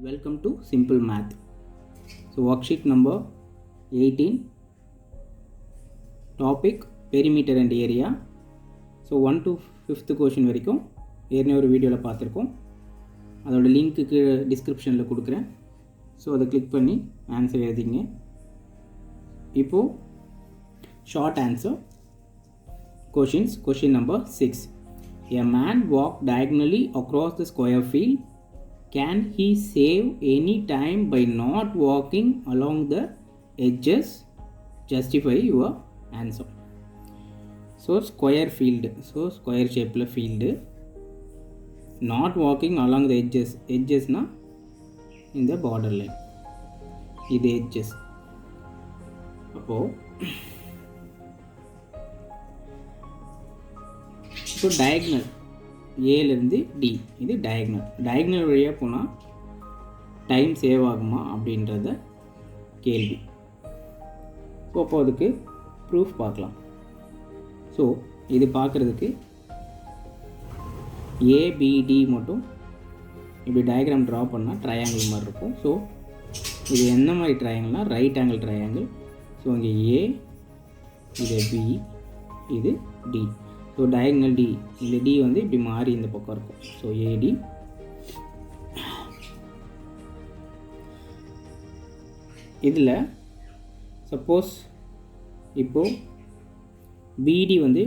Welcome to Simple Math. So worksheet number 18, topic perimeter and area. So 1 to 5th question வரைக்கும் ஏற்கனவே ஒரு வீடியோவில் பார்த்துருக்கோம். அதோட லிங்க்கு டிஸ்கிரிப்ஷனில் கொடுக்குறேன். ஸோ அதை கிளிக் பண்ணி ஆன்சர் எழுதிங்க. இப்போது short answer questions. Question number 6. A man walked diagonally across the square field. Can he save any time by not walking along the edges? Justify your answer. So square field, so square shape field, not walking along the edges. Edges na in the border line, இது edges. அப்போ இப்போ diagonal ஏலேருந்து D, இது diagonal வழியாக போனால் time save ஆகுமா அப்படின்றத கேள்வி. So அப்போ அதுக்கு ப்ரூஃப் பார்க்கலாம். ஸோ இது பார்க்குறதுக்கு ஏபிடி மட்டும் இப்படி டயக்ராம் ட்ரா பண்ணால் ட்ரையாங்கிள் மாதிரி இருக்கும். ஸோ இது எந்த மாதிரி ட்ரையாங்கிள்னால் ரைட் ஆங்கிள் ட்ரையாங்கிள். ஸோ இங்கே ஏ, இது பி, இது டி. ஸோ டயக்னல் டி, இந்த டி வந்து இப்படி மாறி இந்த பக்கம் இருக்கும். ஸோ ஏடி, இதில் சப்போஸ் இப்போது பிடி வந்து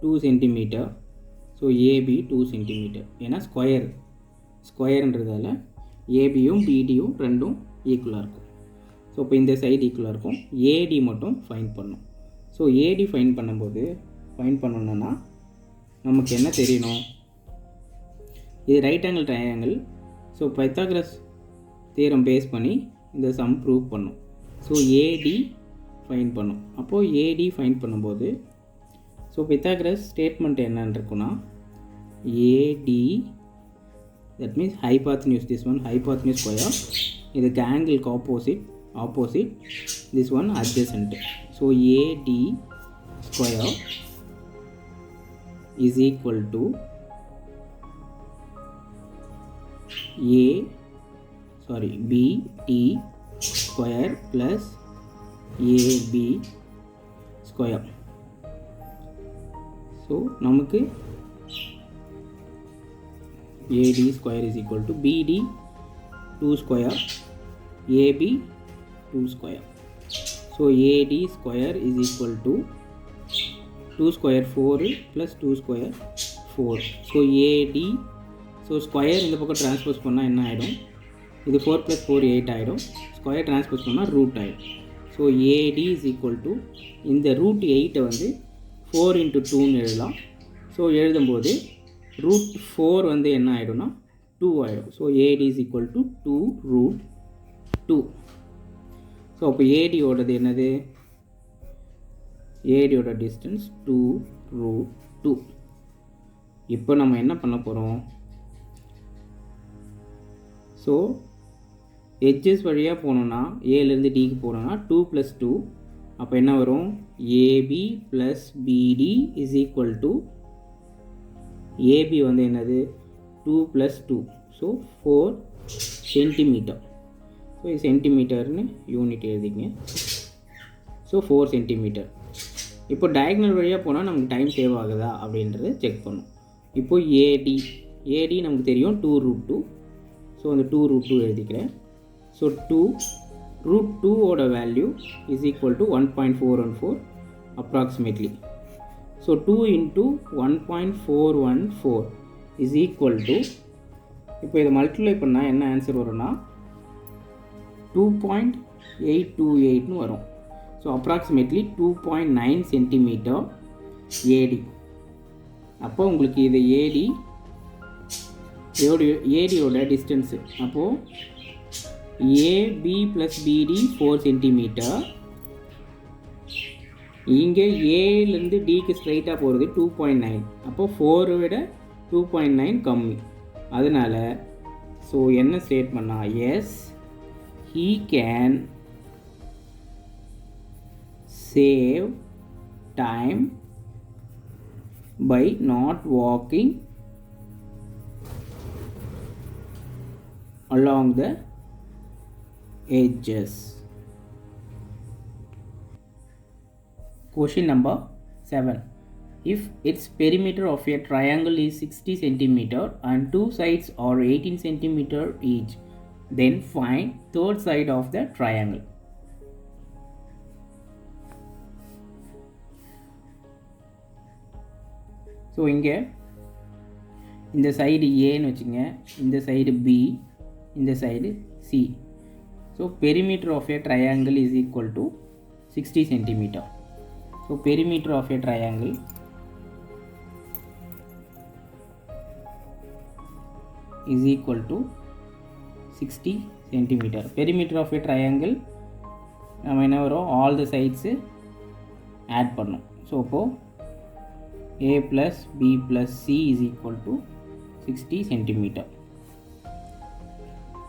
2 சென்டிமீட்டர், ஸோ ஏபி 2 சென்டிமீட்டர். ஏன்னா ஸ்கொயர்ன்றதால ஏபியும் பிடியும் ரெண்டும் ஈக்குவலாக இருக்கும். ஸோ இப்போ இந்த சைடு ஈக்குவலாக இருக்கும். ஏடி மட்டும் ஃபைன் பண்ணும். ஸோ ஏடி ஃபைன் பண்ணணுன்னா நமக்கு என்ன தெரியணும்? இது right angle triangle. So Pythagoras theorem base பண்ணி இந்த சம் ப்ரூவ் பண்ணும். ஸோ ஏடி ஃபைன் பண்ணும். அப்போது ஏடி ஃபைன் பண்ணும்போது ஸோ பைத்தாகரஸ் ஸ்டேட்மெண்ட் என்னன்னு இருக்குன்னா A D, that means hypotenuse, this one hypotenuse square, இதுக்கு ஆங்கிளுக்கு opposite this one adjacent. So A D square is equal to BT square plus AB square. So நமக்கு AD square is equal to BD 2 square, AB 2 square. So AD square is equal to 2 square 4 plus 2 square 4. So AD, so square இந்த பக்கம் transpose பண்ணால் என்ன ஆகிடும்? இது 4 + 4 8 ஆகிடும். Square transpose பண்ணால் root ஆகிடும். So AD is equal to இந்த ரூட் 8 வந்து 4 × 2ன்னு எழுதலாம். ஸோ எழுதும்போது ரூட் 4 வந்து என்ன ஆகிடும்னா 2 ஆகிடும். So AD is equal to 2√2. So அப்போ ஏடியோடது என்னது? ஏடியோட டிஸ்டன்ஸ் 2√2. இப்போ நம்ம என்ன பண்ண போகிறோம்? ஸோ எட்ஜஸ் வழியாக போனோன்னா ஏலேருந்து டிக்கு போனோன்னா 2 + 2. அப்போ என்ன வரும்? ஏபி ப்ளஸ் பிடி இஸ் ஈக்குவல் டு, ஏபி வந்து என்னது? 2 + 2, ஸோ 4 சென்டிமீட்டர். ஸோ இது சென்டிமீட்டர்னு யூனிட் எழுதிங்க. So 4 centimetre. இப்போ டயக்னல் வழியாக போனால் நமக்கு டைம் சேவ் ஆகுதா அப்படின்றத செக் பண்ணும். இப்போது ஏடி நமக்கு தெரியும் 2√2. ஸோ அந்த 2√2 எழுதிக்கிறேன். ஸோ 2√2ஓட value is equal to 1.414 approximately. So 2 × 1.414 is equal to, இப்போ இதை மல்டிப்ளை பண்ணால் என்ன ஆன்சர் வரும்னா 2.828ன்னு வரும். So approximately 2.9 centimetre A D. அப்போ உங்களுக்கு இது ஏடியோட டிஸ்டன்ஸு. அப்போது ஏபி ப்ளஸ் பிடி 4 சென்டிமீட்டர். இங்கே ஏலேருந்து டிக்கு ஸ்ட்ரைட்டாக போகிறது 2.9. அப்போது 4 விட 2.9 கம்மி. அதனால் ஸோ என்ன ஸ்டேட் பண்ணால் S, he can save time by not walking along the edges. Question number 7. If its perimeter of a triangle is 60 cm and two sides are 18 cm each, then find third side of the triangle. So இங்கே இந்த side ஏன்னு வச்சுங்க, இந்த side B, இந்த side C. So perimeter of a triangle is equal to 60 centimetre. So perimeter of a triangle is equal to 60 centimetre. Perimeter of a triangle நம்ம என்ன வரும், all the sides add பண்ணோம். So இப்போது a plus b plus c is equal to 60 centimeter.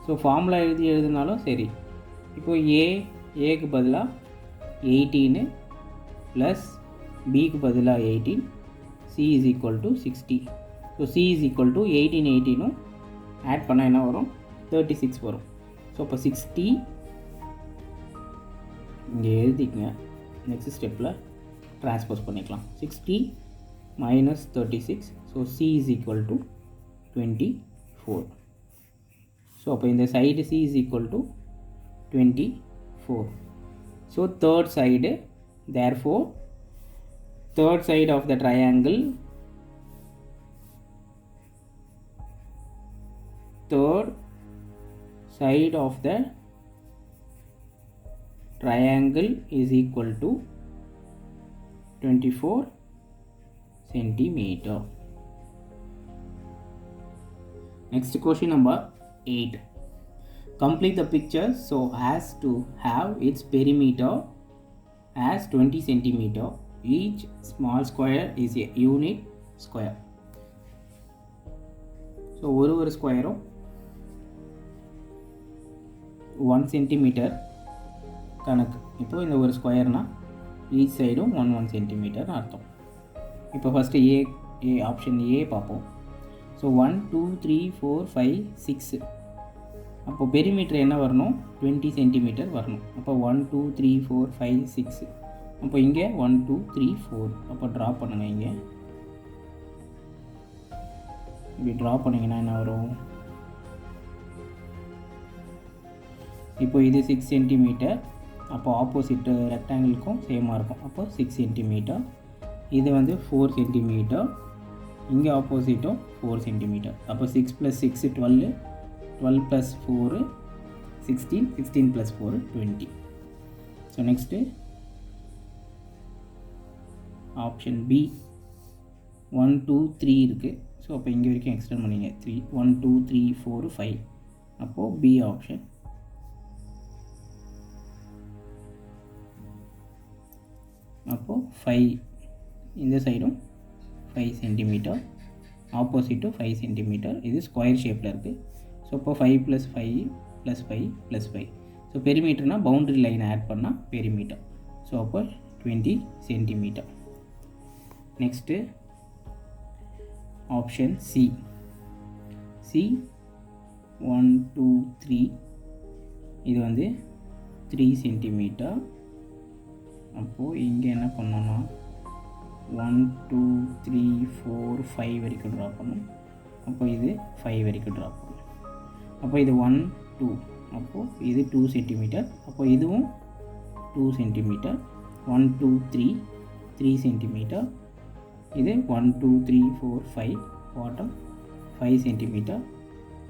So formula எழுதினாலும் சரி. இப்போது ஏக்கு பதிலாக 18 ப்ளஸ் பிக்கு பதிலாக 18, c is equal to 60. So c is equal to 18 add பண்ணால் என்ன வரும், 36 வரும். ஸோ இப்போ 60 இங்கே எழுதிக்கங்க. நெக்ஸ்ட் ஸ்டெப்பில் ட்ரான்ஸ்போஸ் பண்ணிக்கலாம். 60 minus 36, so c is equal to 24. So அப்போ இந்த side c is equal to 24. So third side, therefore third side of the triangle, third side of the triangle is equal to 24 centimeter. Next question number 8. Complete the picture so as to have its perimeter as 20 centimeter. Each small square is a unit square. So ஒரு ஸ்கொயரும் 1 centimeter கணக்கு. இப்போ இந்த ஒரு ஸ்கொயர்னால் each சைடும் 1 centimeter அர்த்தம். இப்போ first option A பார்ப்போம். So 1 2 3 4 5 6. அப்போது பெரிமீட்டர் என்ன வரணும், 20 சென்டிமீட்டர் வரணும். அப்போ 1 2 3 4 5 6. அப்போ இங்கே 1 2 3 4. அப்போ ட்ரா பண்ணுங்கள். இங்கே இப்படி ட்ரா பண்ணிங்கன்னா என்ன வரும், இப்போ இது 6 சென்டிமீட்டர். அப்போ ஆப்போசிட் ரெக்டாங்கிளுக்கும் சேமாக இருக்கும். அப்போ 6 சென்டிமீட்டர். இது வந்து 4 சென்டிமீட்டர். இங்கே ஆப்போசிட்டும் 4 சென்டிமீட்டர். அப்போ 6 + 6 12, 12 + 4 16, 16 + 4 20. ஸோ நெக்ஸ்ட்டு ஆப்ஷன் பி 1 2 3 இருக்குது. ஸோ அப்போ இங்கே வரைக்கும் எக்ஸ்டெண்ட் பண்ணிங்க 3 1 2 3 4 5. அப்போது பி ஆப்ஷன். அப்போது 5 இந்த சைடும் 5 சென்டிமீட்டர், ஆப்போசிட்டும் 5 சென்டிமீட்டர். இது ஸ்கொயர் ஷேப்பில் இருக்குது. ஸோ இப்போ 5 + 5 + 5 + 5. ஸோ பெரிமீட்டர்னால் பவுண்ட்ரி லைன் ஆட் பண்ணால் பெரிமீட்டர். ஸோ அப்போ 20 சென்டிமீட்டர். Next option C 1 2 3. இது வந்து 3 சென்டிமீட்டர். அப்போது இங்கே என்ன பண்ணோன்னா 1 2 3 4 5 வரைக்கும் ட்ரா பண்ணும். அப்போ இது 5 வரைக்கும் ட்ரா பண்ணும். அப்போ இது 1 2. அப்போது இது 2 சென்டிமீட்டர். அப்போ இதுவும் 2 சென்டிமீட்டர். 1 2 3 3 சென்டிமீட்டர். இது 1 2 3 4 5 பாட்டம் 5 சென்டிமீட்டர்.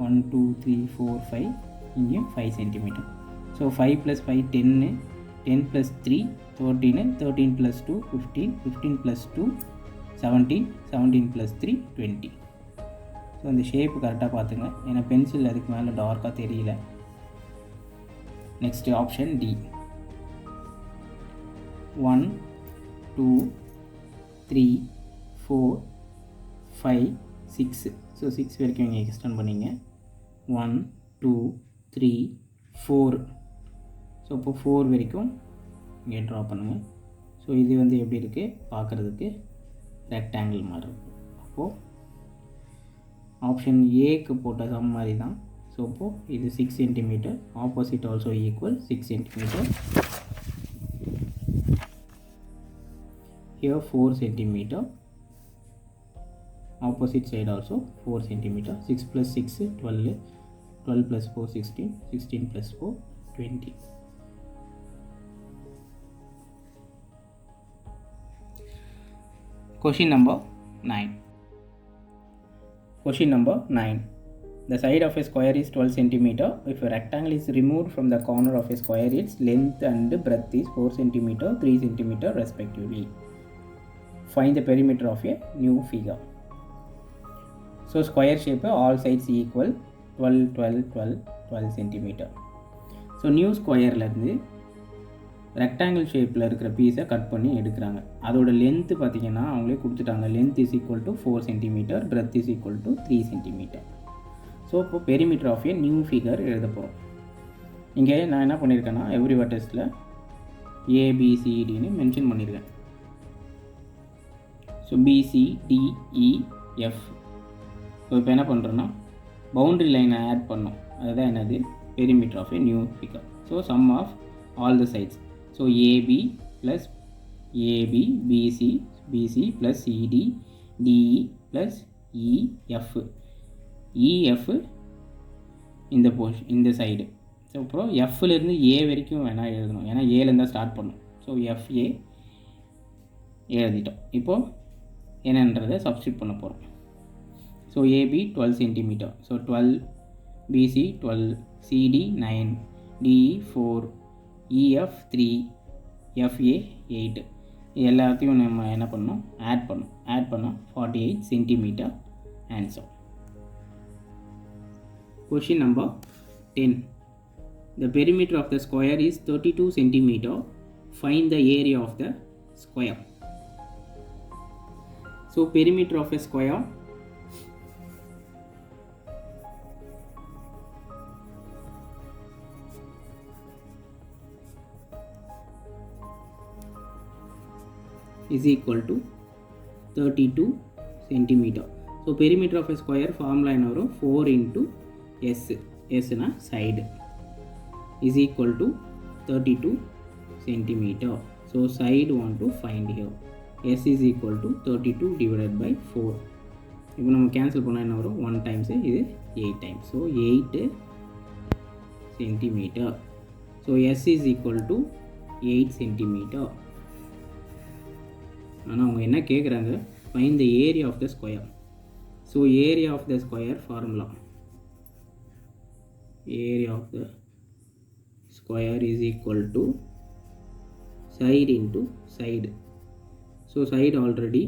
1 2 3 4 5 இங்கேயும் 5 சென்டிமீட்டர். ஸோ 5 + 5 10, 10 + 3 13, 13 + 2 15, 15 + 2 17, 17 + 3 20. ஸோ இந்த ஷேப்பு கரெக்டாக பார்த்துங்க, ஏன்னா பென்சில் அதுக்கு மேலே டார்க்காக தெரியல. Next option D 1 2 3 4 5 6. ஸோ 6 வரைக்கும் இங்கே எக்ஸ்டெண்ட் பண்ணிங்க. 1 2 3 4. ஸோ இப்போ 4 வரைக்கும் இங்கே ட்ரா பண்ணுங்கள். ஸோ இது வந்து எப்படி இருக்குது பார்க்குறதுக்கு, ரெக்டாங்கிள் மாதிரி இருக்குது. அப்போது ஆப்ஷன் ஏக்கு போட்ட சம் மாதிரி தான். ஸோ இப்போது இது 6 centimetre, opposite also equal 6 centimetre. Here 4 centimeter, opposite side also 4 centimeter. 6 plus 6 12, 12 plus 4 16, 16 plus 4 20. Question number 9. Question number 9. The side of a square is 12 centimeter. If a rectangle is removed from the corner of a square, its length and breadth is 4 centimeter, 3 centimeter respectively. Find the perimeter of a new figure. So square shape, all sides equal 12 12 12 12 centimeter. So new square இருந்து rectangle ஷேப்பில் இருக்கிற பீஸை cut பண்ணி எடுக்கிறாங்க. அதோட length பார்த்திங்கன்னா அவங்களே கொடுத்துட்டாங்க. Length is equal to 4 centimetre, breadth is equal to 3 centimetre. So இப்போ perimeter of a new figure எழுத போகிறோம். இங்கே நான் என்ன பண்ணியிருக்கேன்னா எவ்ரி வெர்டெக்ஸில் ஏபிசிடின்னு மென்ஷன் பண்ணியிருக்கேன். So BCDEF. ஸோ இப்போ என்ன பண்ணுறோன்னா பவுண்ட்ரி லைனை ஆட் பண்ணோம். அதுதான் என்னது perimeter of a new figure. So sum of all the sides. So AB plus AB, BC plus CD, DE plus EF. EF இந்த இந்த சைடு. ஸோ அப்புறம் எஃப்லேருந்து ஏ வரைக்கும் வேணால் எழுதணும், ஏன்னா ஏலேருந்து தான் ஸ்டார்ட் பண்ணணும். ஸோ FA எழுதிட்டோம். இப்போது என்னன்றதை சப்ஸ்டியூட் பண்ண போகிறோம். So AB 12 centimetre. So 12, BC 12, CD 9, DE 4, EF 3, FA 8. எல்லாத்தையும் நம்ம என்ன பண்ணணும், ஆட் பண்ணோம் 48 centimetre answer. Question number 10. The perimeter of the square is 32 centimeter. Find the area of the square. So perimeter of a square is equal to 32 centimeter. So perimeter of a square formula என்ன வரும், 4 into S. S na side is equal to 32 centimeter. So side want to find here. S is equal to 32 divided by 4. இப்போ நம்ம cancel பண்ணால் என்ன வரும், 1 times இது 8 times. So 8 centimeter. So S is equal to 8 centimeter. ஆனால் அவங்க என்ன கேட்குறாங்க, find the area of the square. So area of the square formula, area of the square is equal to side into side. So side already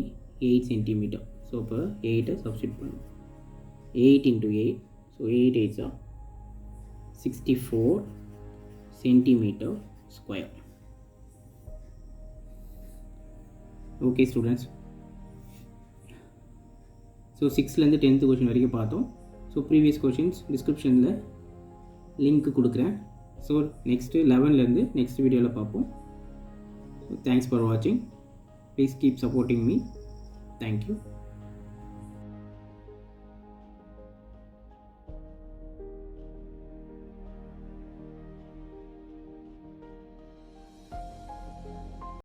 8 centimeter. So இப்போ 8 substitute பண்ணும். 8 into 8. So 8 8s are 64 centimeter square. Okay students. So 6லேருந்து 10th question வரைக்கும் பார்த்தோம். So previous questions டிஸ்கிரிப்ஷனில் link கொடுக்குறேன். So next 11லேருந்து next வீடியோவில் பார்ப்போம். ஸோ தேங்க்ஸ் ஃபார் வாட்சிங். Please keep supporting me. Thank you.